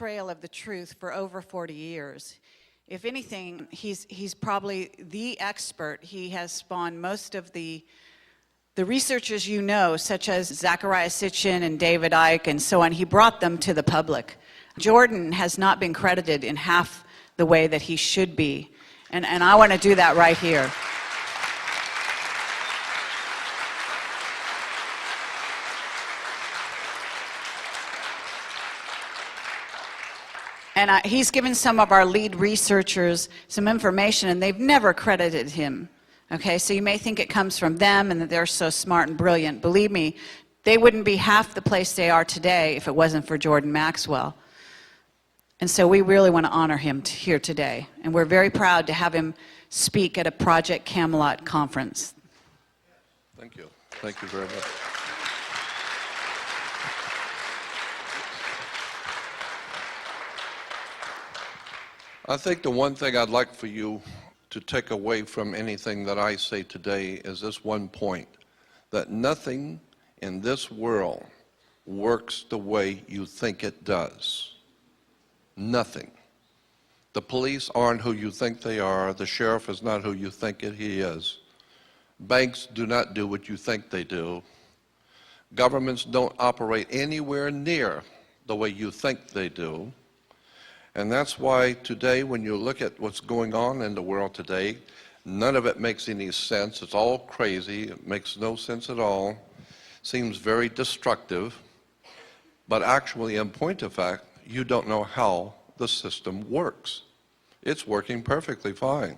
trail of the truth for over 40 years. If anything, he's probably the expert. He has spawned most of the researchers you know, such as Zecharia Sitchin and David Icke and so on. He brought them to the public. Jordan has not been credited in half the way that he should be. And I want to do that right here. And he's given some of our lead researchers some information, and they've never credited him. Okay, so you may think it comes from them and that they're so smart and brilliant. Believe me, they wouldn't be half the place they are today if it wasn't for Jordan Maxwell. And so we really want to honor him here today. And we're very proud to have him speak at a Project Camelot conference. Thank you. Thank you very much. I think the one thing I'd like for you to take away from anything that I say today is this one point, that nothing in this world works the way you think it does. Nothing. The police aren't who you think they are. The sheriff is not who you think he is. Banks do not do what you think they do. Governments don't operate anywhere near the way you think they do. And that's why today, when you look at what's going on in the world today, none of it makes any sense. It's all crazy. It makes no sense at all. Seems very destructive. But actually, in point of fact, you don't know how the system works. It's working perfectly fine.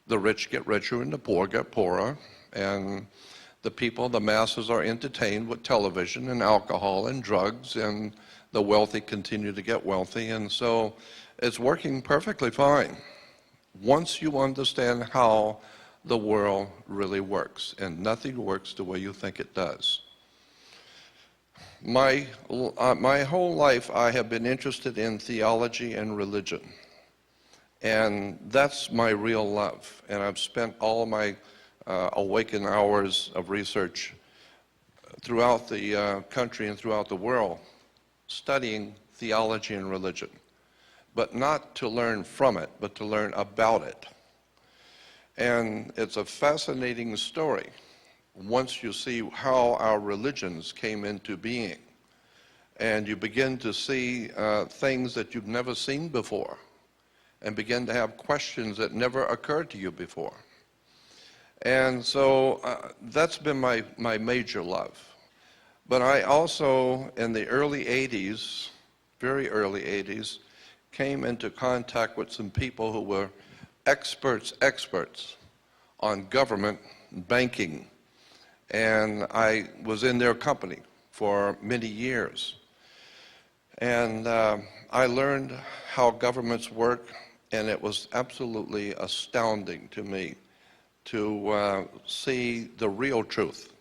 The rich get richer and the poor get poorer. And the people, the masses, are entertained with television and alcohol and drugs, and the wealthy continue to get wealthy, and so it's working perfectly fine once you understand how the world really works, and nothing works the way you think it does. My whole life I have been interested in theology and religion, and that's my real love, and I've spent all of my awakened hours of research throughout the country and throughout the world studying theology and religion, but not to learn from it, but to learn about it. And it's a fascinating story once you see how our religions came into being, and you begin to see things that you've never seen before, and begin to have questions that never occurred to you before. And so that's been my major love. But I also, in the early 80s, very early 80s, came into contact with some people who were experts on government banking. And I was in their company for many years. And I learned how governments work, and it was absolutely astounding to me to see the real truth.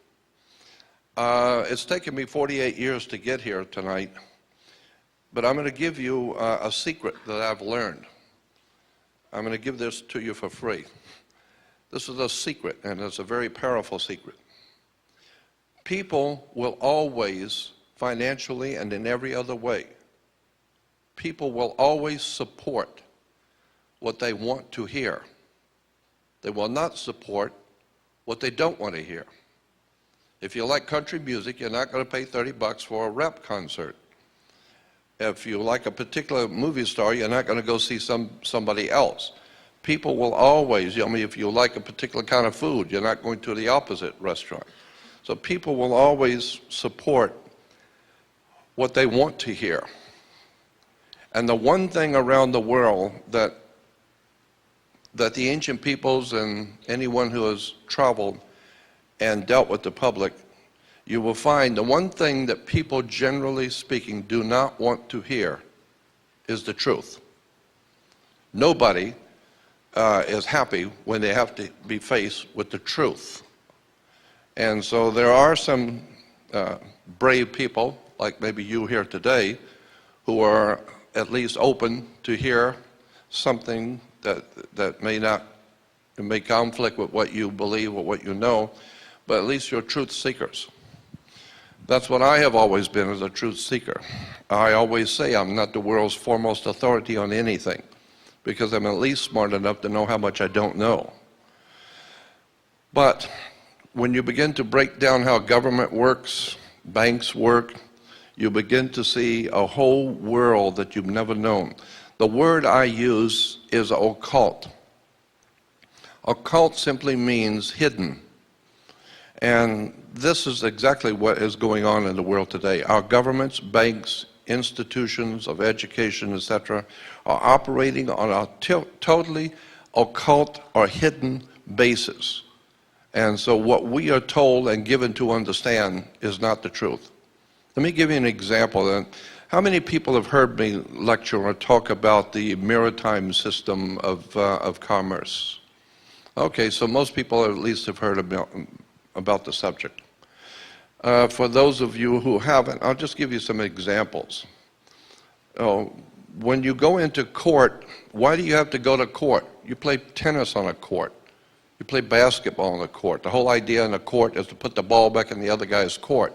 It's taken me 48 years to get here tonight, but I'm going to give you a secret that I've learned. I'm going to give this to you for free. This is a secret, and it's a very powerful secret. People will always, financially and in every other way, people will always support what they want to hear. They will not support what they don't want to hear. If you like country music, you're not going to pay $30 for a rap concert. If you like a particular movie star, you're not going to go see somebody else. People will always, if you like a particular kind of food, you're not going to the opposite restaurant. So people will always support what they want to hear. And the one thing around the world that the ancient peoples and anyone who has traveled and dealt with the public, you will find the one thing that people, generally speaking, do not want to hear is the truth. Nobody is happy when they have to be faced with the truth. And so there are some brave people, like maybe you here today, who are at least open to hear something that may conflict with what you believe or what you know, but at least you're truth seekers. That's what I have always been, as a truth seeker. I always say I'm not the world's foremost authority on anything, because I'm at least smart enough to know how much I don't know. But when you begin to break down how government works, banks work, you begin to see a whole world that you've never known. The word I use is occult. Occult simply means hidden. And this is exactly what is going on in the world today. Our governments, banks, institutions of education, etc., are operating on a totally occult or hidden basis. And so what we are told and given to understand is not the truth. Let me give you an example. How many people have heard me lecture or talk about the maritime system of commerce? Okay, so most people at least have heard about the subject. For those of you who haven't, I'll just give you some examples. When you go into court, why do you have to go to court? You play tennis on a court. You play basketball on a court. The whole idea in a court is to put the ball back in the other guy's court.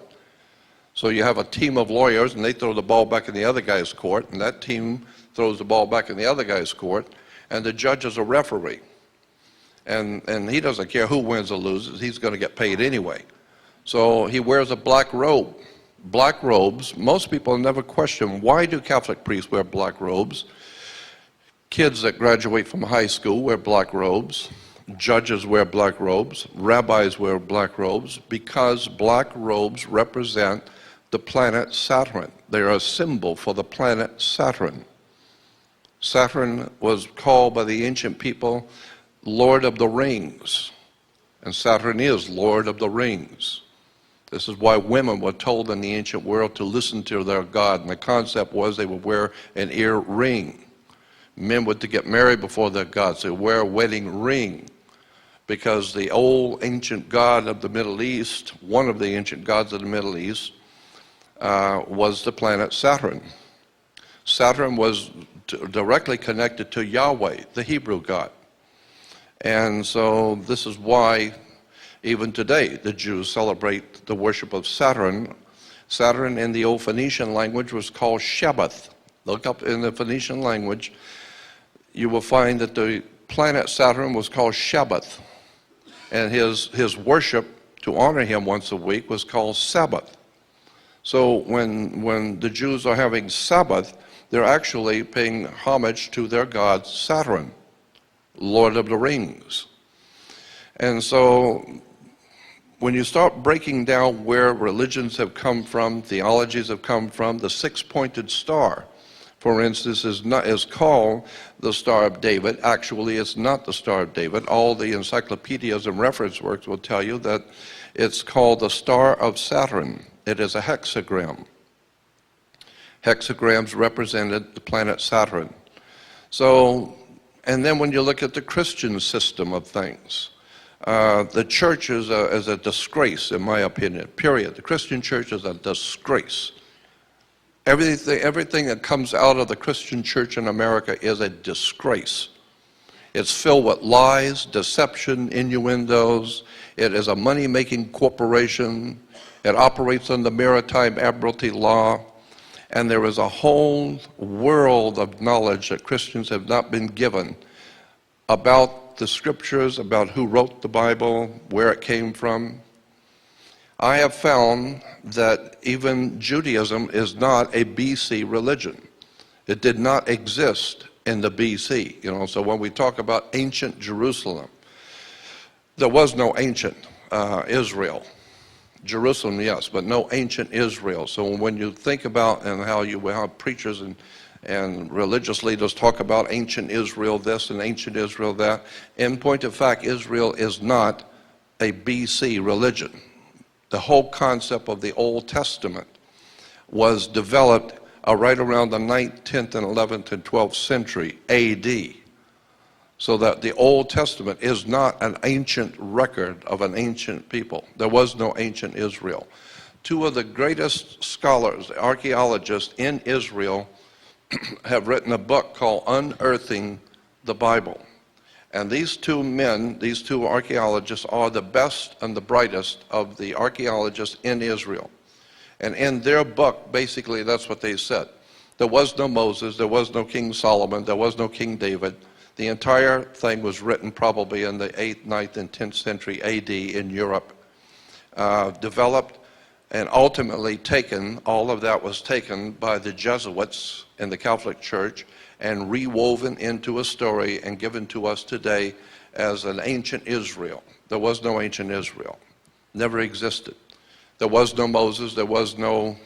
So you have a team of lawyers, and they throw the ball back in the other guy's court, and that team throws the ball back in the other guy's court, and the judge is a referee. And he doesn't care who wins or loses. He's going to get paid anyway. So he wears a black robe. Black robes, most people never question, why do Catholic priests wear black robes? Kids that graduate from high school wear black robes. Judges wear black robes. Rabbis wear black robes, because black robes represent the planet Saturn. They are a symbol for the planet Saturn. Saturn was called by the ancient people Lord of the Rings, and Saturn is Lord of the Rings. This is why women were told in the ancient world to listen to their God, and the concept was they would wear an ear ring. Men were to get married before their gods. They would wear a wedding ring, because the old ancient god of the Middle East, one of the ancient gods of the Middle East, was the planet Saturn. Saturn was directly connected to Yahweh, the Hebrew God. And so this is why even today the Jews celebrate the worship of Saturn. Saturn in the old Phoenician language was called Shabbath. Look up in the Phoenician language, you will find that the planet Saturn was called Shabbath. And his worship, to honor him once a week, was called Sabbath. So when the Jews are having Sabbath, they're actually paying homage to their god Saturn, Lord of the Rings. And so when you start breaking down where religions have come from, theologies have come from, the six-pointed star, for instance, is called the Star of David. Actually, it's not the Star of David. All the encyclopedias and reference works will tell you that it's called the Star of Saturn. It is a hexagram. Hexagrams represented the planet Saturn. So, and then when you look at the Christian system of things, the church is a disgrace, in my opinion, period. The Christian church is a disgrace. Everything that comes out of the Christian church in America is a disgrace. It's filled with lies, deception, innuendos. It is a money-making corporation. It operates under maritime admiralty law. And there is a whole world of knowledge that Christians have not been given about the scriptures, about who wrote the Bible, where it came from. I have found that even Judaism is not a BC religion. It did not exist in the BC. So when we talk about ancient Jerusalem, there was no ancient Israel. Jerusalem, yes, but no ancient Israel. So when you think about and how preachers and religious leaders talk about ancient Israel this and ancient Israel that, in point of fact, Israel is not a BC religion. The whole concept of the Old Testament was developed right around the 9th, 10th, and 11th and 12th century AD. So that the Old Testament is not an ancient record of an ancient people. There was no ancient Israel. Two of the greatest scholars, archaeologists in Israel, have written a book called Unearthing the Bible. And these two men, these two archaeologists, are the best and the brightest of the archaeologists in Israel. And in their book, basically, that's what they said. There was no Moses, there was no King Solomon, there was no King David. The entire thing was written probably in the 8th, 9th, and 10th century AD in Europe, developed and ultimately taken. All of that was taken by the Jesuits in the Catholic Church and rewoven into a story and given to us today as an ancient Israel. There was no ancient Israel. Never existed. There was no Moses, there was no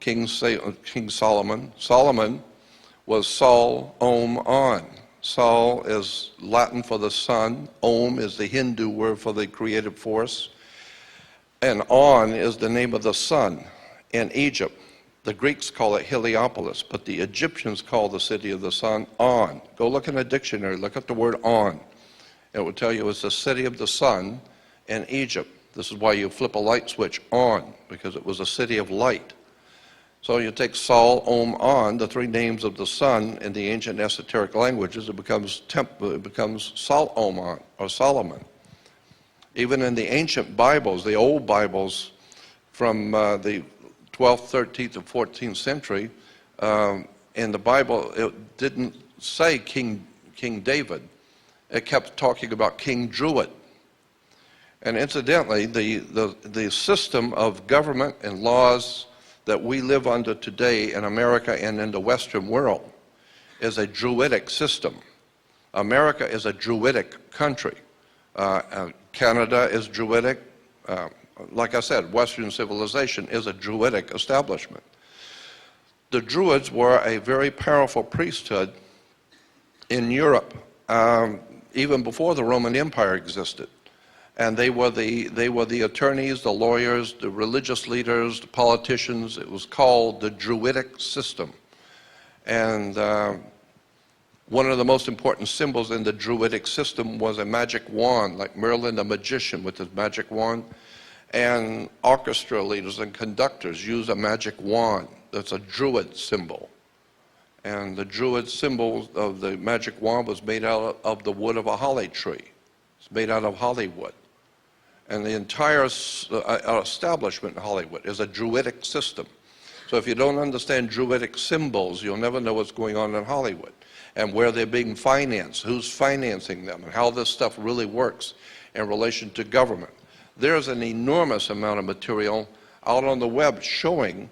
King Solomon. Solomon was Sol, Om, On. Sol is Latin for the sun. Om is the Hindu word for the creative force. And On is the name of the sun in Egypt. The Greeks call it Heliopolis, but the Egyptians call the city of the sun On. Go look in a dictionary, look at the word On. It will tell you it's the city of the sun in Egypt. This is why you flip a light switch on, because it was a city of light. So you take Sol, Om, On, the three names of the sun in the ancient esoteric languages, it becomes Sol, Om, On, or Solomon. Even in the ancient Bibles, the old Bibles from the 12th, 13th, and 14th century, in the Bible, it didn't say King David. It kept talking about King Druid. And incidentally, the system of government and laws that we live under today in America and in the Western world is a Druidic system. America is a Druidic country. Canada is Druidic. Like I said, Western civilization is a Druidic establishment. The Druids were a very powerful priesthood in Europe, even before the Roman Empire existed. And they were the attorneys, the lawyers, the religious leaders, the politicians. It was called the Druidic system. And one of the most important symbols in the Druidic system was a magic wand, like Merlin the magician with his magic wand. And orchestra leaders and conductors use a magic wand. That's a Druid symbol. And the Druid symbol of the magic wand was made out of the wood of a holly tree. It's made out of Hollywood. And the entire establishment in Hollywood is a Druidic system. So if you don't understand Druidic symbols, you'll never know what's going on in Hollywood and where they're being financed, who's financing them, and how this stuff really works in relation to government. There's an enormous amount of material out on the web showing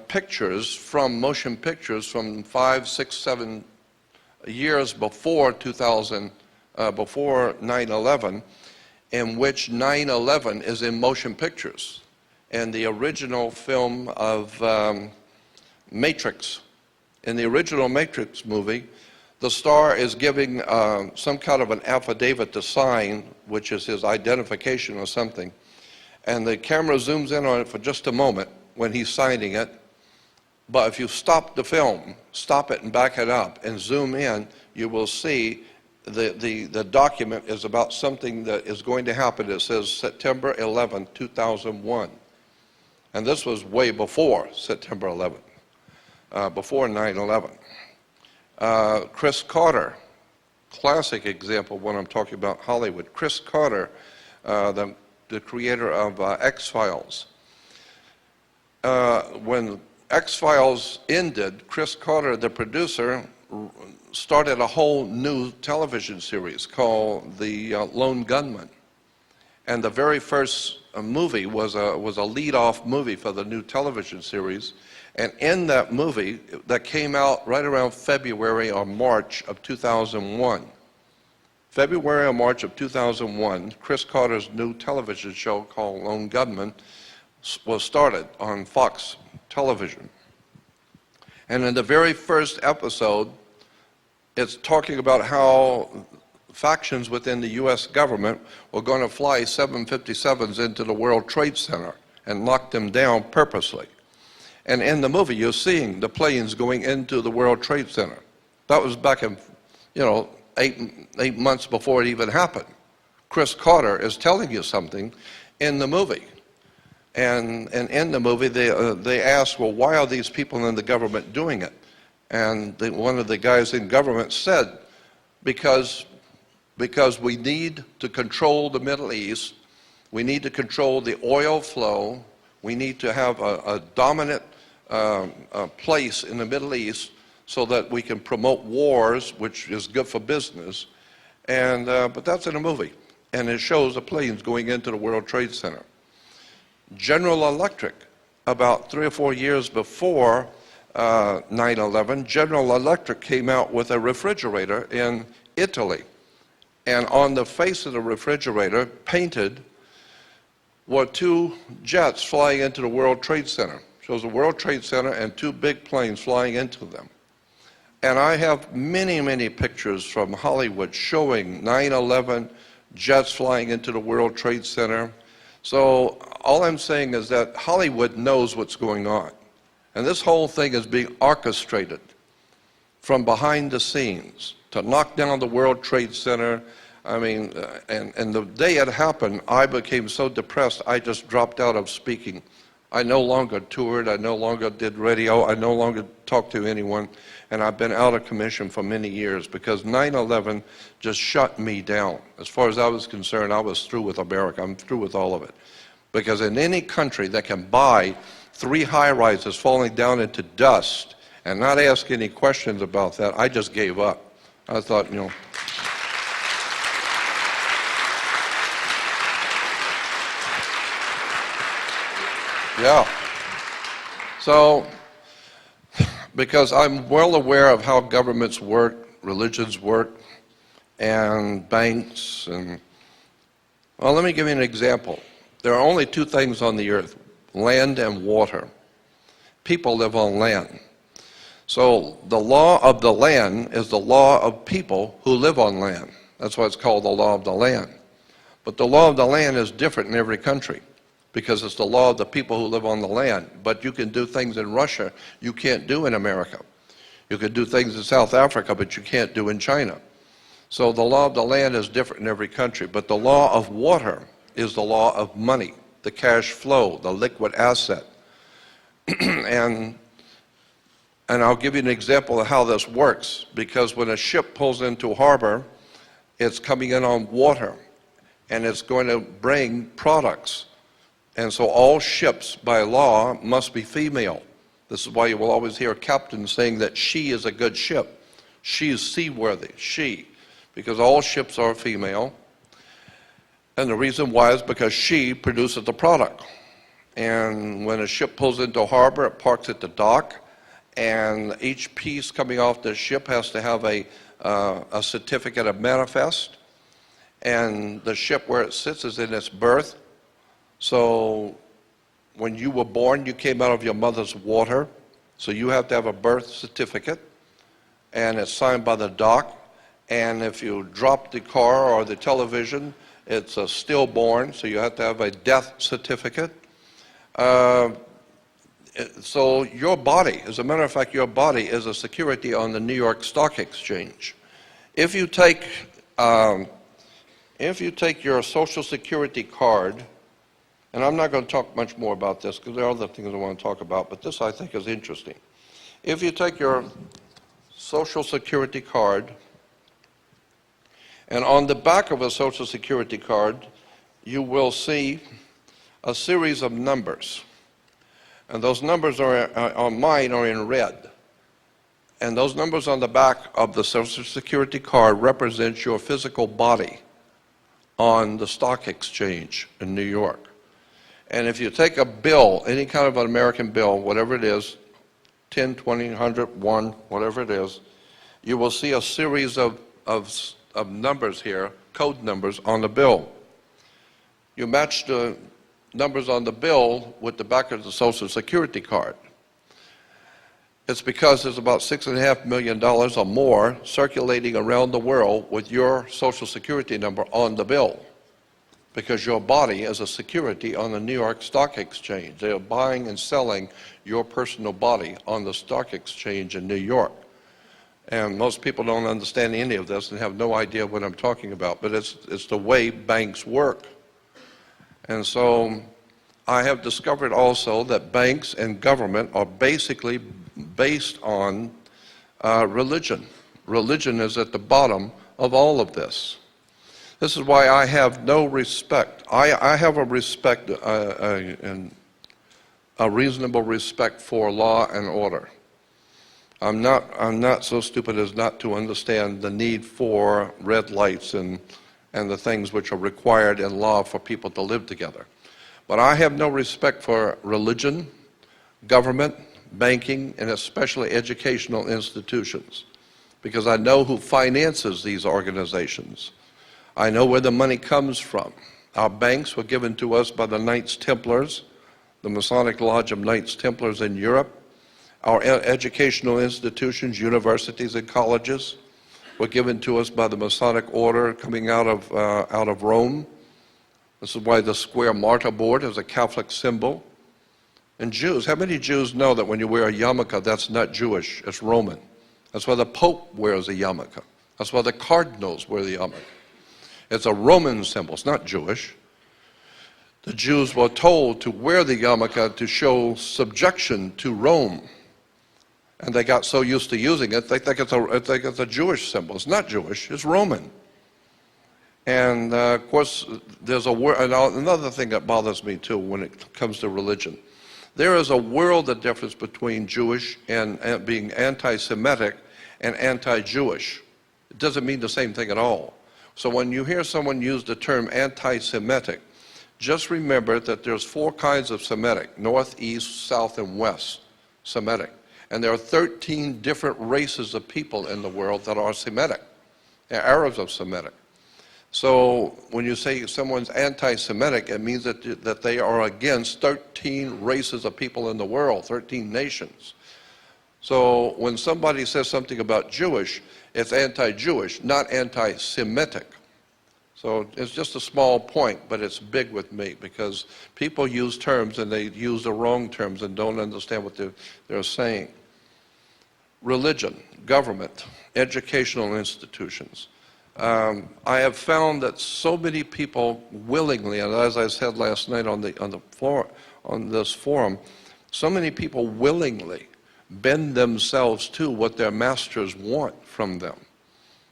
pictures from motion pictures from 5, 6, 7 years before 2000, before 9/11, in which 9/11 is in motion pictures. And the original film of Matrix, in the original Matrix movie, the star is giving some kind of an affidavit to sign, which is his identification or something. And the camera zooms in on it for just a moment when he's signing it. But if you stop the film, stop it and back it up and zoom in, you will see the document is about something that is going to happen. It says September 11, 2001. And this was way before September 11, before 9/11. Chris Carter, classic example when I'm talking about Hollywood. Chris Carter, the creator of X-Files. When X-Files ended, Chris Carter, the producer, started a whole new television series called The Lone Gunman. And the very first movie was a lead-off movie for the new television series. And in that movie, that came out right around February or March of 2001. February or March of 2001, Chris Carter's new television show called Lone Gunman was started on Fox television. And in the very first episode, it's talking about how factions within the U.S. government were going to fly 757s into the World Trade Center and lock them down purposely. And in the movie, you're seeing the planes going into the World Trade Center. That was back in, 8 months before it even happened. Chris Carter is telling you something in the movie. And in the movie, they asked, well, why are these people in the government doing it? And one of the guys in government said, because we need to control the Middle East, we need to control the oil flow, We need to have a dominant place in the Middle East so that we can promote wars, which is good for business. But that's in a movie, and it shows the planes going into the World Trade Center. General Electric, about 3 or 4 years before 9/11, General Electric came out with a refrigerator in Italy. And on the face of the refrigerator, painted, were 2 jets flying into the World Trade Center. Shows the World Trade Center and 2 big planes flying into them. And I have many, many pictures from Hollywood showing 9/11 jets flying into the World Trade Center. So all I'm saying is that Hollywood knows what's going on. And this whole thing is being orchestrated from behind the scenes to knock down the World Trade Center. I mean, and the day it happened, I became so depressed, I just dropped out of speaking. I no longer toured, I no longer did radio, I no longer talked to anyone, and I've been out of commission for many years because 9/11 just shut me down. As far as I was concerned, I was through with America. I'm through with all of it. Because in any country that can buy 3 high-rises falling down into dust and not ask any questions about that, I just gave up. I thought, yeah. So, because I'm well aware of how governments work, religions work, and banks, well, let me give you an example. There are only 2 things on the earth, land and water. People live on land. So the law of the land is the law of people who live on land. That's why it's called the law of the land. But the law of the land is different in every country because it's the law of the people who live on the land. But you can do things in Russia you can't do in America. You can do things in South Africa, but you can't do in China. So the law of the land is different in every country. But the law of water is the law of money, the cash flow, the liquid asset. And I'll give you an example of how this works, because when a ship pulls into harbor, it's coming in on water, and it's going to bring products. And so all ships, by law, must be female. This is why you will always hear captains saying that she is a good ship. She is seaworthy, she, because all ships are female. And the reason why is because she produces the product. And when a ship pulls into harbor, it parks at the dock, and each piece coming off the ship has to have a certificate of manifest. And the ship where it sits is in its berth. So when you were born, you came out of your mother's water. So you have to have a birth certificate, and it's signed by the dock. And if you drop the car or the television, it's a stillborn, so you have to have a death certificate. So your body, as a matter of fact, your body is a security on the New York Stock Exchange. If you take your Social Security card, and I'm not going to talk much more about this because there are other things I want to talk about, but this I think is interesting. If you take your Social Security card, and on the back of a Social Security card, you will see a series of numbers. And those numbers on mine are in red. And those numbers on the back of the Social Security card represent your physical body on the stock exchange in New York. And if you take a bill, any kind of an American bill, whatever it is, 10, 20, 100, 1, whatever it is, you will see a series of numbers here, code numbers on the bill. You match the numbers on the bill with the back of the Social Security card. It's because there's about $6.5 million or more circulating around the world with your Social Security number on the bill, because your body is a security on the New York Stock Exchange. They are buying and selling your personal body on the stock exchange in New York. And most people don't understand any of this and have no idea what I'm talking about, but it's the way banks work. And so I have discovered also that banks and government are basically based on religion. Religion is at the bottom of all of this. This is why I have no respect. I have a respect a reasonable respect for law and order. I'm not so stupid as not to understand the need for red lights and the things which are required in law for people to live together. But I have no respect for religion, government, banking, and especially educational institutions, because I know who finances these organizations. I know where the money comes from. Our banks were given to us by the Knights Templars, the Masonic Lodge of Knights Templars in Europe. Our educational institutions, universities and colleges, were given to us by the Masonic Order coming out of Rome. This is why the square martyr board is a Catholic symbol. And Jews, how many Jews know that when you wear a yarmulke, that's not Jewish, it's Roman? That's why the Pope wears a yarmulke. That's why the cardinals wear the yarmulke. It's a Roman symbol, it's not Jewish. The Jews were told to wear the yarmulke to show subjection to Rome. And they got so used to using it, they think it's a Jewish symbol. It's not Jewish, it's Roman. And of course, there's another thing that bothers me too when it comes to religion. There is a world of difference between Jewish and being anti-Semitic and anti-Jewish. It doesn't mean the same thing at all. So when you hear someone use the term anti-Semitic, just remember that there's 4 kinds of Semitic: North, East, South, and West Semitic. And there are 13 different races of people in the world that are Semitic. Arabs are Semitic. So when you say someone's anti-Semitic, it means that they are against 13 races of people in the world, 13 nations. So when somebody says something about Jewish, it's anti-Jewish, not anti-Semitic. So it's just a small point, but it's big with me because people use terms and they use the wrong terms and don't understand what they're saying. Religion, government, educational institutions. I have found that so many people willingly, and as I said last night on this forum, so many people willingly bend themselves to what their masters want from them.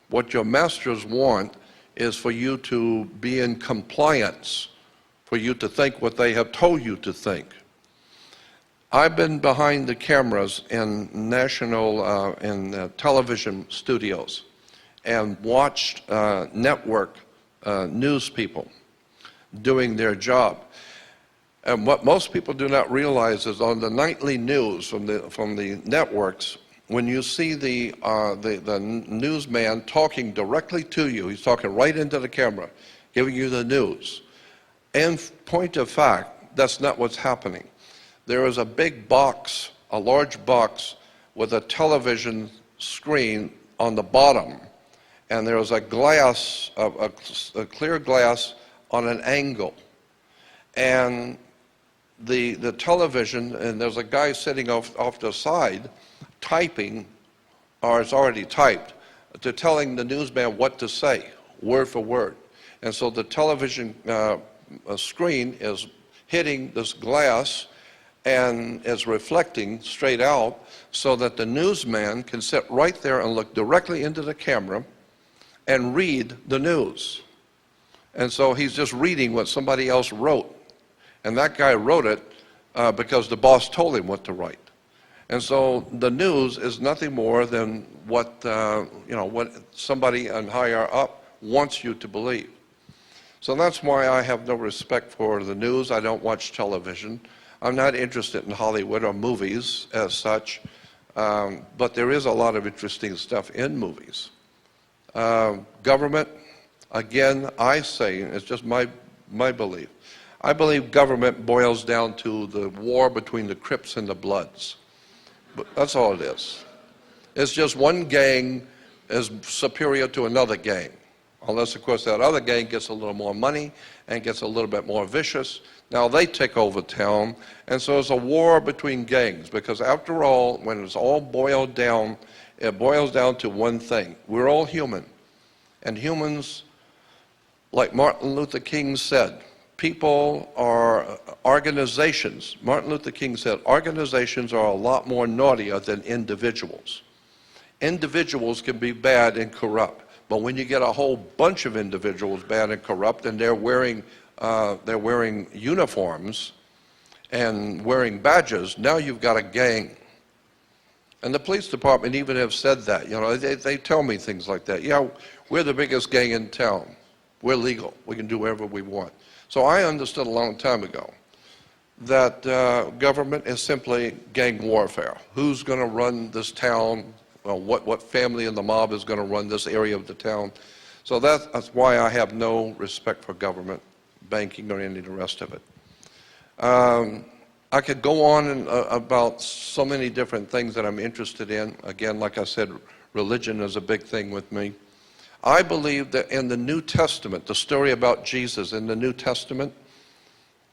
What your masters want is for you to be in compliance, for you to think what they have told you to think. I've been behind the cameras in national television studios and watched network news people doing their job. And what most people do not realize is on the nightly news from the networks, when you see the newsman talking directly to you, he's talking right into the camera, giving you the news. In point of fact, that's not what's happening. There is a big box, a large box with a television screen on the bottom, and there is a glass, a clear glass on an angle. And the television, and there's a guy sitting off the side typing, or it's already typed, to telling the newsman what to say, word for word. And so the television screen is hitting this glass and is reflecting straight out so that the newsman can sit right there and look directly into the camera and read the news. And so he's just reading what somebody else wrote. And that guy wrote it because the boss told him what to write. And so the news is nothing more than what somebody on higher up wants you to believe. So that's why I have no respect for the news. I don't watch television. I'm not interested in Hollywood or movies as such, but there is a lot of interesting stuff in movies. Government, again, I say, it's just my belief, I believe government boils down to the war between the Crips and the Bloods. But that's all it is. It's just one gang is superior to another gang. Unless, of course, that other gang gets a little more money and gets a little bit more vicious. Now they take over town, and so it's a war between gangs, because after all, when it's all boiled down, it boils down to one thing. We're all human. And humans, like Martin Luther King said, people are organizations. Martin Luther King said, organizations are a lot more naughtier than individuals. Individuals can be bad and corrupt. But when you get a whole bunch of individuals bad and corrupt, and they're wearing uniforms, and wearing badges, now you've got a gang. And the police department even have said that. You know, they tell me things like that. Yeah, we're the biggest gang in town. We're legal. We can do whatever we want. So I understood a long time ago that government is simply gang warfare. Who's going to run this town? Well, what family in the mob is going to run this area of the town? So that's why I have no respect for government, banking, or any of the rest of it. I could go on about so many different things that I'm interested in. Again, like I said, religion is a big thing with me. I believe that in the New Testament, the story about Jesus in the New Testament,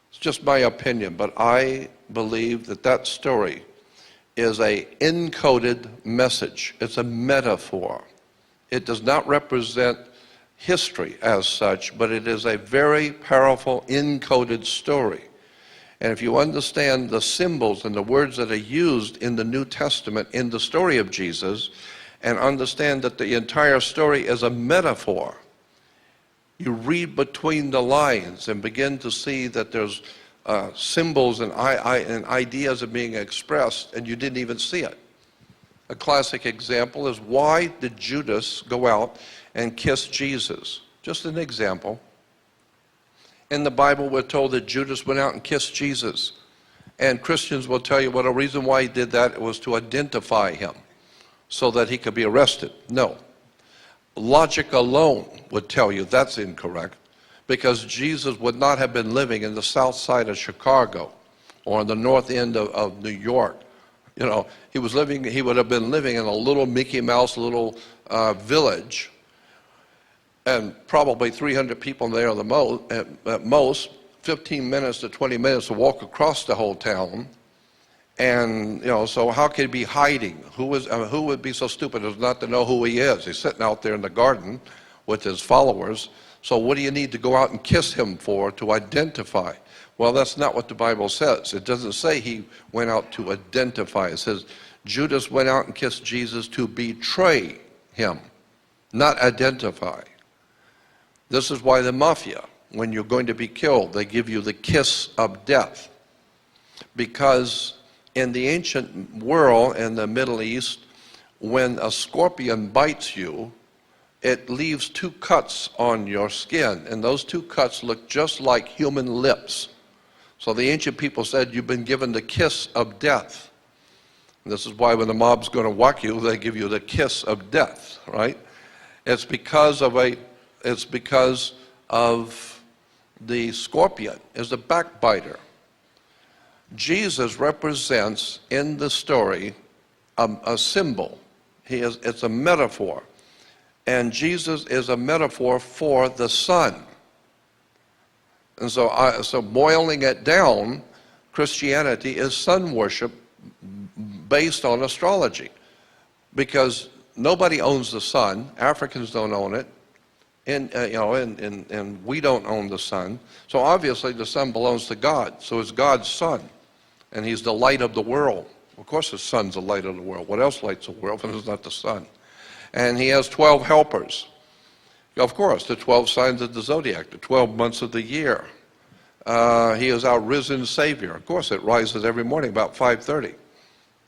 it's just my opinion, but I believe that that story is a encoded message. It's a metaphor. It does not represent history as such, but it is a very powerful encoded story. And if you understand the symbols and the words that are used in the New Testament in the story of Jesus, and understand that the entire story is a metaphor, you read between the lines and begin to see that there's symbols and ideas are being expressed, and you didn't even see it. A classic example is, why did Judas go out and kiss Jesus? Just an example. In the Bible, we're told that Judas went out and kissed Jesus. And Christians will tell you, well, the reason why he did that was to identify him so that he could be arrested. No. Logic alone would tell you that's incorrect, because Jesus would not have been living in the south side of Chicago or in the north end of New York. You know, he would have been living in a little Mickey Mouse little village, and probably 300 people there at most, 15 minutes to 20 minutes to walk across the whole town. And, you know, so how could he be hiding? Who would be so stupid as not to know who he is? He's sitting out there in the garden with his followers. So what do you need to go out and kiss him for, to identify? Well, that's not what the Bible says. It doesn't say he went out to identify. It says Judas went out and kissed Jesus to betray him, not identify. This is why the mafia, when you're going to be killed, they give you the kiss of death. Because in the ancient world, in the Middle East, when a scorpion bites you, it leaves 2 cuts on your skin, and those 2 cuts look just like human lips. So the ancient people said, you've been given the kiss of death. And this is why when the mob's going to whack you, they give you the kiss of death, right? It's because of the scorpion is a backbiter. Jesus represents in the story a symbol. It's a metaphor. And Jesus is a metaphor for the sun. And so boiling it down, Christianity is sun worship based on astrology. Because nobody owns the sun. Africans don't own it. And we don't own the sun. So obviously the sun belongs to God. So it's God's sun. And he's the light of the world. Of course the sun's the light of the world. What else lights the world if it's not the sun? And he has 12 helpers. Of course, the 12 signs of the zodiac, the 12 months of the year. He is our risen Savior. Of course, it rises every morning about 5:30.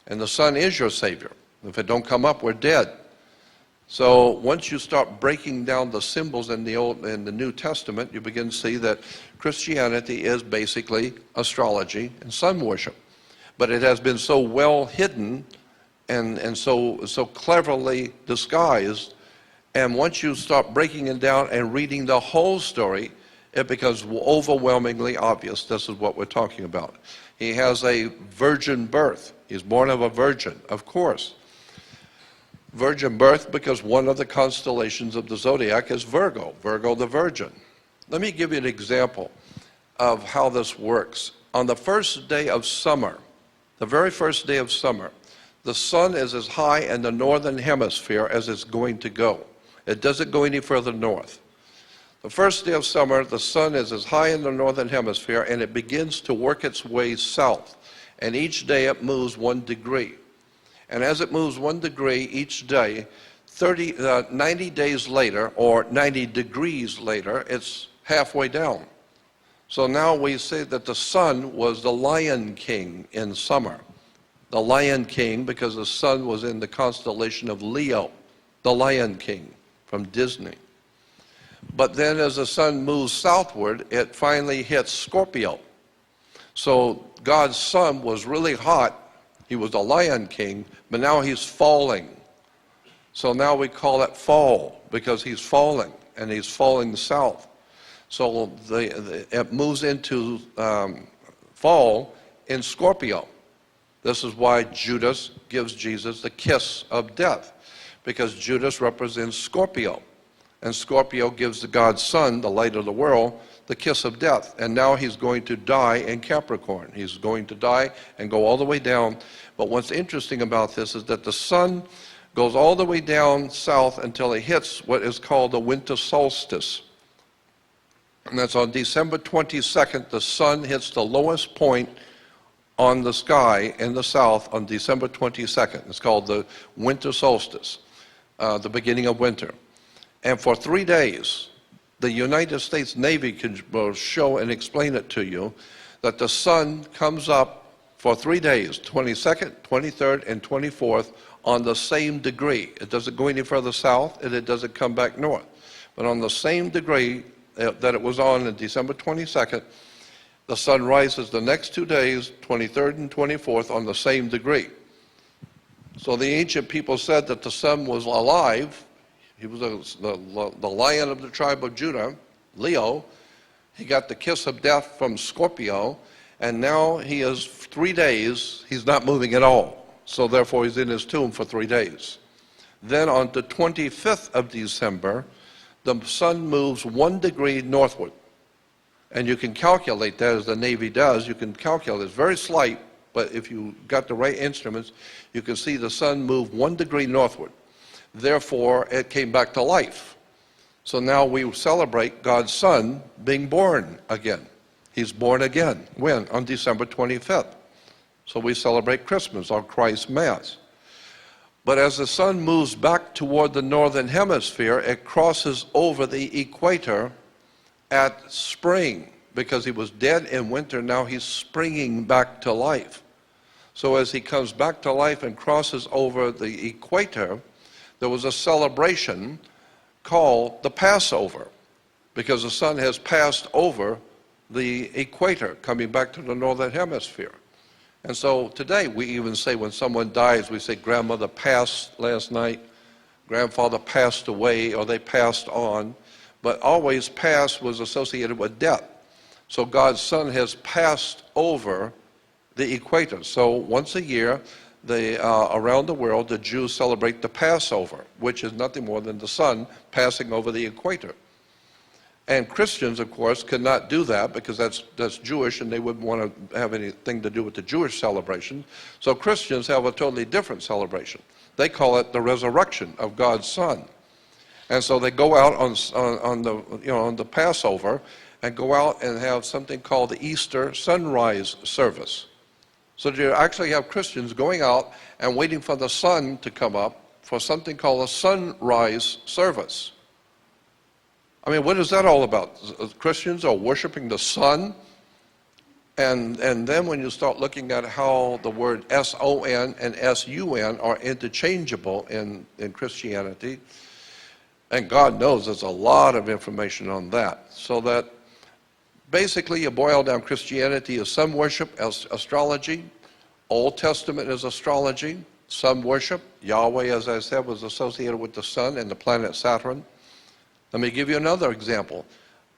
And the sun is your Savior. If it don't come up, we're dead. So once you start breaking down the symbols in the New Testament, you begin to see that Christianity is basically astrology and sun worship. But it has been so well hidden and so cleverly disguised. And once you start breaking it down and reading the whole story, it becomes overwhelmingly obvious this is what we're talking about. He has a virgin birth. He's born of a virgin, of course. Virgin birth because one of the constellations of the zodiac is Virgo, Virgo the Virgin. Let me give you an example of how this works. On the first day of summer, the very first day of summer, the sun is as high in the northern hemisphere as it's going to go. It doesn't go any further north. The first day of summer, the sun is as high in the northern hemisphere, and it begins to work its way south. And each day it moves 1 degree. And as it moves 1 degree each day, 90 days later, or 90 degrees later, it's halfway down. So now we say that the sun was the Lion King in summer. The Lion King because the sun was in the constellation of Leo, the Lion King from Disney. But then as the sun moves southward, it finally hits Scorpio. So God's son was really hot. He was the Lion King, but now he's falling. So now we call it fall because he's falling, and he's falling south. So it moves into fall in Scorpio. This is why Judas gives Jesus the kiss of death, because Judas represents Scorpio. And Scorpio gives the God's son, the light of the world, the kiss of death. And now he's going to die in Capricorn. He's going to die and go all the way down. But what's interesting about this is that the sun goes all the way down south until it hits what is called the winter solstice. And that's on December 22nd, the sun hits the lowest point on the sky in the south on December 22nd. It's called the winter solstice, the beginning of winter. And for 3 days, the United States Navy will show and explain it to you that the sun comes up for 3 days, 22nd, 23rd, and 24th, on the same degree. It doesn't go any further south, and it doesn't come back north. But on the same degree that it was on December 22nd, the sun rises the next 2 days, 23rd and 24th, on the same degree. So the ancient people said that the sun was alive. He was the lion of the tribe of Judah, Leo. He got the kiss of death from Scorpio, and now he is 3 days, he's not moving at all. So therefore he's in his tomb for 3 days. Then on the 25th of December, the sun moves 1 degree northward. And you can calculate that as the Navy does. You can calculate. It's very slight, but if you got the right instruments, you can see the sun move 1 degree northward. Therefore, it came back to life. So now we celebrate God's son being born again. He's born again. When? On December 25th. So we celebrate Christmas, or Christ's Mass. But as the sun moves back toward the northern hemisphere, it crosses over the equator at spring. Because he was dead in winter, now he's springing back to life. So as he comes back to life and crosses over the equator, there was a celebration called the Passover, because the sun has passed over the equator, coming back to the northern hemisphere. And so today we even say when someone dies, we say grandmother passed last night, grandfather passed away, or they passed on. But always past was associated with death. So God's son has passed over the equator. So once a year, around the world, the Jews celebrate the Passover, which is nothing more than the sun passing over the equator. And Christians, of course, cannot do that because that's Jewish, and they wouldn't want to have anything to do with the Jewish celebration. So Christians have a totally different celebration. They call it the resurrection of God's son. And so they go out on the Passover and go out and have something called the Easter sunrise service. So you actually have Christians going out and waiting for the sun to come up for something called a sunrise service. I mean, what is that all about? Christians are worshiping the sun. And then when you start looking at how the word S-O-N and S-U-N are interchangeable in Christianity, and God knows there's a lot of information on that. So that basically you boil down Christianity as sun worship, as astrology. Old Testament is astrology. Sun worship. Yahweh, as I said, was associated with the sun and the planet Saturn. Let me give you another example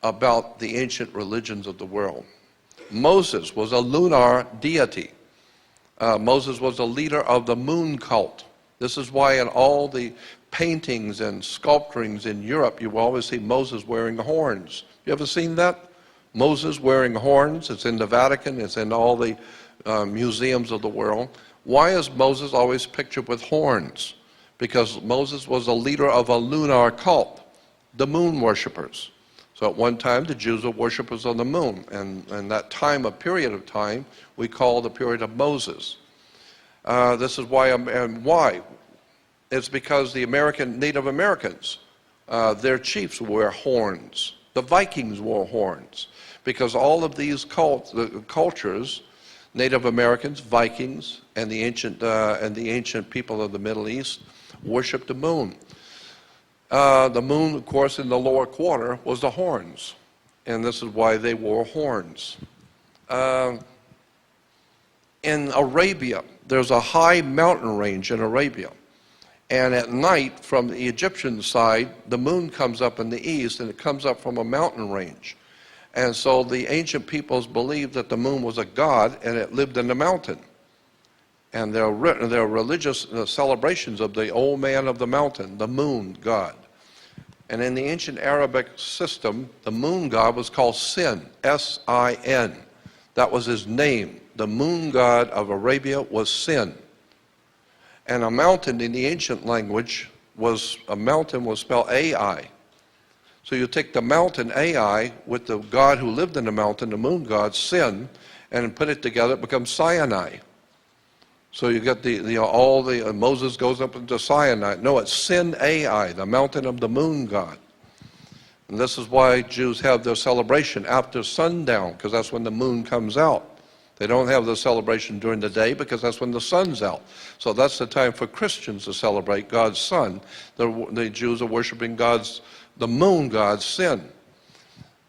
about the ancient religions of the world. Moses was a lunar deity. Moses was a leader of the moon cult. This is why in all the paintings and sculpturings in Europe, you will always see Moses wearing horns. You ever seen that? Moses wearing horns. It's in the Vatican. It's in all the museums of the world. Why is Moses always pictured with horns? Because Moses was a leader of a lunar cult, the moon worshippers. So at one time, the Jews were worshippers of the moon. And that time, a period of time, we call the period of Moses. This is why, and why? It's because the Native Americans, their chiefs wear horns. The Vikings wore horns. because all of these cultures, Native Americans, Vikings, and the ancient people of the Middle East, worshiped the moon. The moon, of course, in the lower quarter was the horns, and this is why they wore horns. In Arabia, there's a high mountain range in Arabia, and at night from the Egyptian side, the moon comes up in the east, and it comes up from a mountain range. And so the ancient peoples believed that the moon was a god, and it lived in the mountain. And there are religious celebrations of the old man of the mountain, the moon god. And in the ancient Arabic system, the moon god was called Sin, S-I-N. That was his name. The moon god of Arabia was Sin. And a mountain in the ancient language was spelled Ai. So you take the mountain Ai with the god who lived in the mountain, the moon god, Sin, and put it together, it becomes Sinai. So you get Moses goes up into Sinai. No, it's Sin Ai, the mountain of the moon god. And this is why Jews have their celebration after sundown, because that's when the moon comes out. They don't have the celebration during the day because that's when the sun's out. So that's the time for Christians to celebrate God's Son. The Jews are worshiping the moon god, Sin.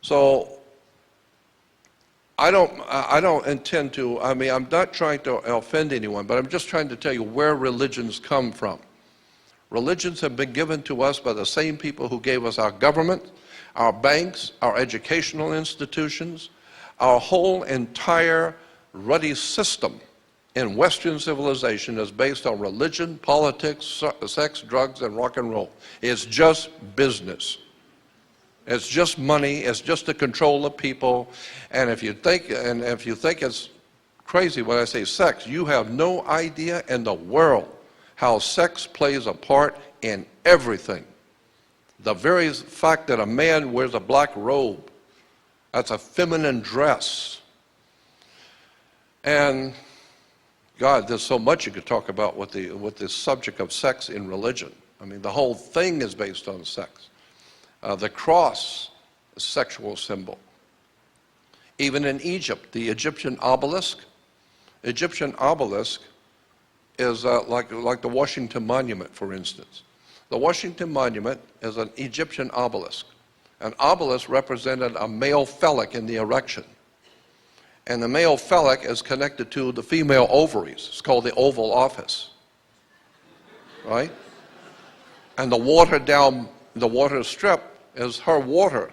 So I don't intend to, I'm not trying to offend anyone, but I'm just trying to tell you where religions come from. Religions have been given to us by the same people who gave us our government, our banks, our educational institutions, our whole entire ruddy system in Western civilization is based on religion, politics, sex, drugs, and rock and roll. It's just business. It's just money. It's just to control the people. And if you think it's crazy when I say sex, you have no idea in the world how sex plays a part in everything. The very fact that a man wears a black robe, that's a feminine dress. And God, there's so much you could talk about with this subject of sex in religion. The whole thing is based on sex. The cross, a sexual symbol. Even in Egypt, the Egyptian obelisk is like the Washington Monument, for instance. The Washington Monument is an Egyptian obelisk. An obelisk represented a male phallic in the erection. And the male phallic is connected to the female ovaries. It's called the Oval Office. Right? And the water strip is her water.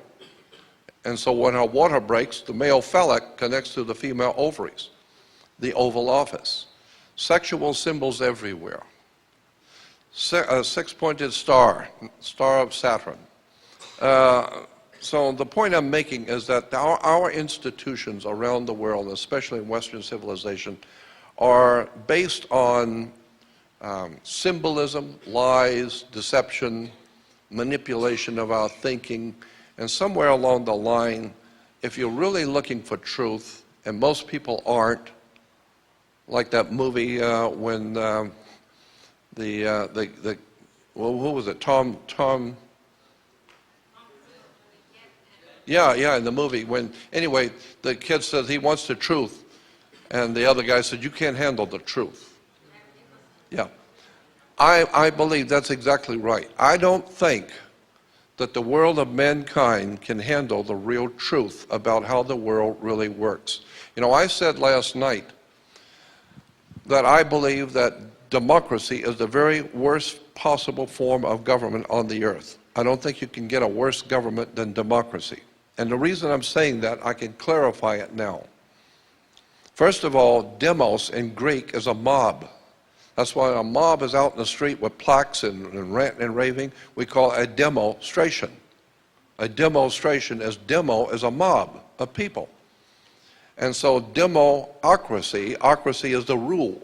And so when her water breaks, the male phallic connects to the female ovaries. The Oval Office. Sexual symbols everywhere. A six-pointed star of Saturn. So the point I'm making is that our institutions around the world, especially in Western civilization, are based on symbolism, lies, deception, manipulation of our thinking, and somewhere along the line, if you're really looking for truth, and most people aren't, like that movie when who was it? Tom. Yeah, in the movie. Anyway, the kid says he wants the truth, and the other guy said, you can't handle the truth. Yeah. I believe that's exactly right. I don't think that the world of mankind can handle the real truth about how the world really works. I said last night that I believe that democracy is the very worst possible form of government on the earth. I don't think you can get a worse government than democracy. And the reason I'm saying that, I can clarify it now. First of all, demos in Greek is a mob. That's why a mob is out in the street with plaques and ranting and raving. We call it a demonstration. A demonstration is a mob of people. And so democracy is the rule.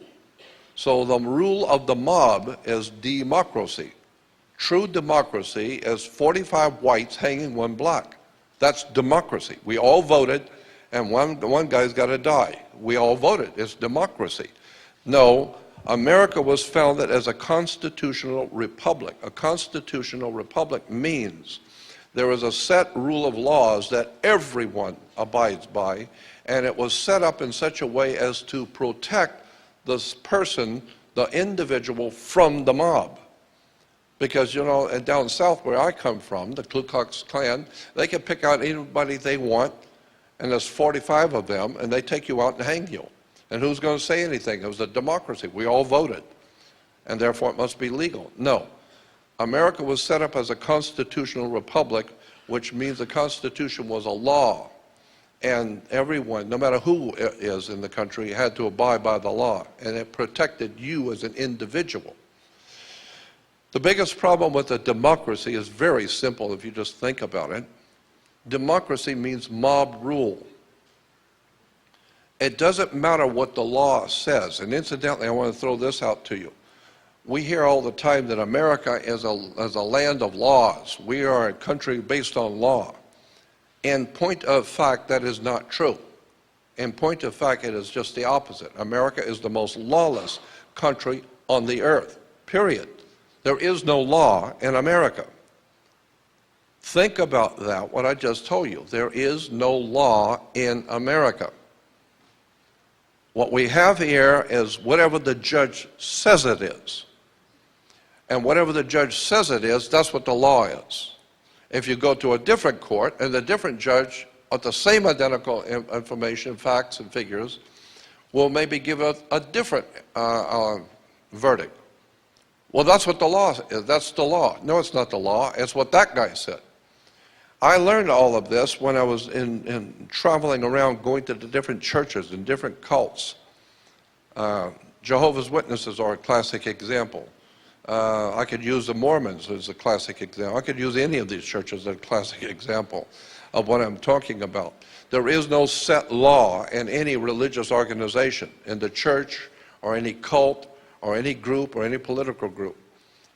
So the rule of the mob is democracy. True democracy is 45 whites hanging one black. That's democracy. We all voted, and one guy's got to die. We all voted. It's democracy. No, America was founded as a constitutional republic. A constitutional republic means There is a set rule of laws that everyone abides by, and it was set up in such a way as to protect this person, the individual, from the mob. Because, you know, down south where I come from, the Ku Klux Klan, they can pick out anybody they want, and there's 45 of them, and they take you out and hang you. And who's going to say anything? It was a democracy. We all voted, and therefore it must be legal. No. America was set up as a constitutional republic, which means the Constitution was a law, and everyone, no matter who is in the country, had to abide by the law, and it protected you as an individual. The biggest problem with a democracy is very simple if you just think about it. Democracy means mob rule. It doesn't matter what the law says, and incidentally, I want to throw this out to you. We hear all the time that America is a land of laws. We are a country based on law. In point of fact, that is not true. In point of fact, it is just the opposite. America is the most lawless country on the earth, period. There is no law in America. Think about that, what I just told you. There is no law in America. What we have here is whatever the judge says it is. And whatever the judge says it is, that's what the law is. If you go to a different court and the different judge with the same identical information, facts and figures, will maybe give a different verdict. Well, that's what the law is. That's the law. No, it's not the law. It's what that guy said. I learned all of this when I was in traveling around, going to the different churches and different cults. Jehovah's Witnesses are a classic example. I could use the Mormons as a classic example. I could use any of these churches as a classic example of what I'm talking about. There is no set law in any religious organization, in the church or any cult or any group or any political group.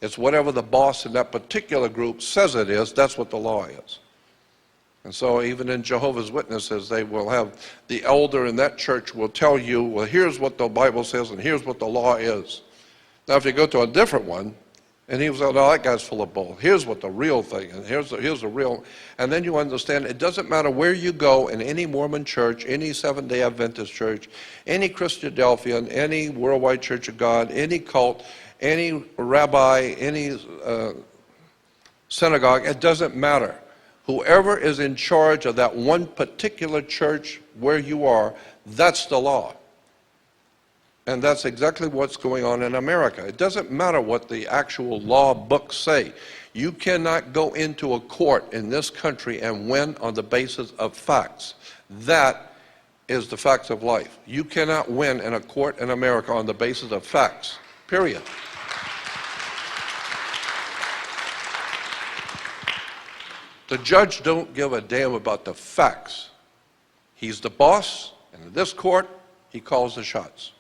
It's whatever the boss in that particular group says it is, that's what the law is. And so even in Jehovah's Witnesses, they will have the elder in that church will tell you, well, here's what the Bible says and here's what the law is. Now, if you go to a different one, and he was like, no, that guy's full of bull. Here's what the real thing is. Here's the real. And then you understand it doesn't matter where you go in any Mormon church, any Seventh-day Adventist church, any Christadelphian, any Worldwide Church of God, any cult, any rabbi, any synagogue, it doesn't matter. Whoever is in charge of that one particular church where you are, that's the law. And that's exactly what's going on in America. It doesn't matter what the actual law books say. You cannot go into a court in this country and win on the basis of facts. That is the facts of life. You cannot win in a court in America on the basis of facts, period. The judge don't give a damn about the facts. He's the boss, and in this court, he calls the shots.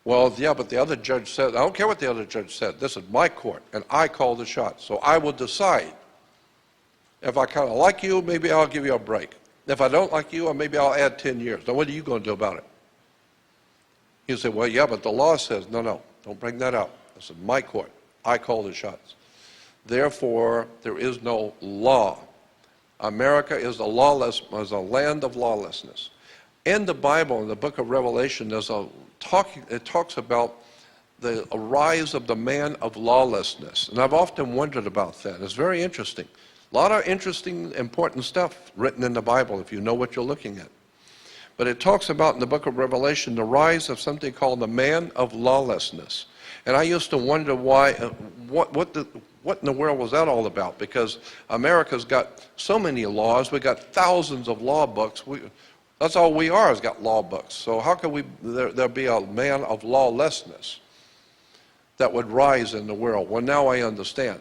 Well, yeah, but the other judge said, I don't care what the other judge said. This is my court, and I call the shots. So I will decide. If I kind of like you, maybe I'll give you a break. If I don't like you, maybe I'll add 10 years. Now, what are you going to do about it? You say, well, yeah, but the law says, no, don't bring that up. This is my court. I call the shots. Therefore, there is no law. America is a land of lawlessness. In the Bible, in the book of Revelation, it talks about the rise of the man of lawlessness. And I've often wondered about that. It's very interesting. A lot of interesting, important stuff written in the Bible if you know what you're looking at. But it talks about in the book of Revelation the rise of something called the man of lawlessness. And I used to wonder why, what in the world was that all about? Because America's got so many laws. We've got thousands of law books. That's all we are, is got law books. So how can there be a man of lawlessness that would rise in the world? Well, now I understand.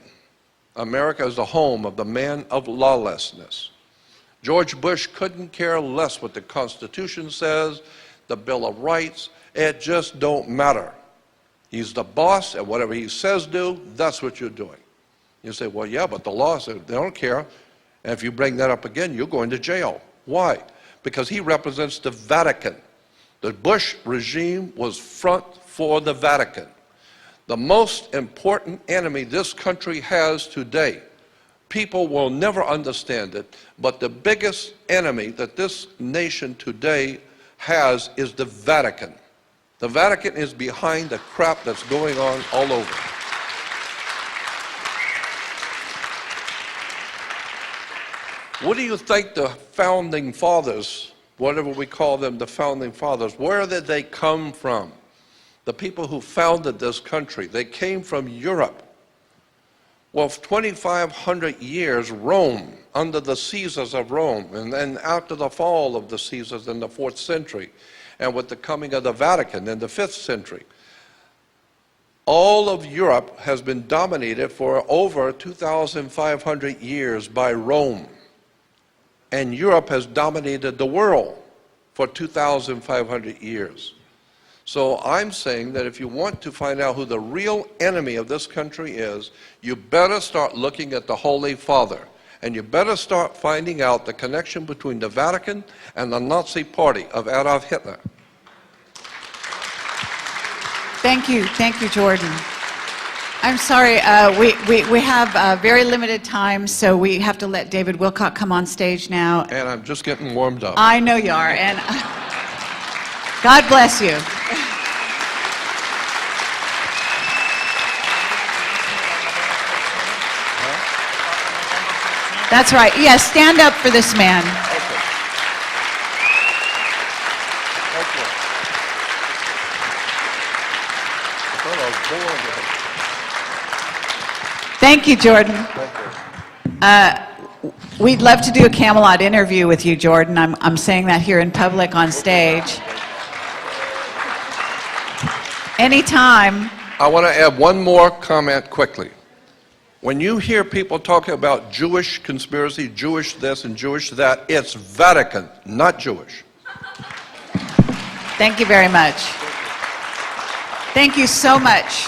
America is the home of the man of lawlessness. George Bush couldn't care less what the Constitution says, the Bill of Rights. It just don't matter. He's the boss, and whatever he says do, that's what you're doing. You say, well, yeah, but the law says they don't care. And if you bring that up again, you're going to jail. Why? Because he represents the Vatican. The Bush regime was front for the Vatican. The most important enemy this country has today People will never understand it, but the biggest enemy that this nation today has is the Vatican. The Vatican is behind the crap that's going on all over. What do you think the founding fathers, whatever we call them, the founding fathers, where did they come from? The people who founded this country, they came from Europe. Well, for 2,500 years, Rome, under the Caesars of Rome, and then after the fall of the Caesars in the 4th century, and with the coming of the Vatican in the 5th century, all of Europe has been dominated for over 2,500 years by Rome. And Europe has dominated the world for 2,500 years. So I'm saying that if you want to find out who the real enemy of this country is, you better start looking at the Holy Father. And you better start finding out the connection between the Vatican and the Nazi Party of Adolf Hitler. Thank you, Jordan. I'm sorry, we have very limited time, so we have to let David Wilcock come on stage now. And I'm just getting warmed up. I know you are, and God bless you. That's right. Yes, stand up for this man. Thank you, Jordan. We'd love to do a Camelot interview with you, Jordan. I'm saying that here in public on stage. Anytime. I want to add one more comment quickly. When you hear people talking about Jewish conspiracy, Jewish this and Jewish that, it's Vatican, not Jewish. Thank you very much. Thank you so much.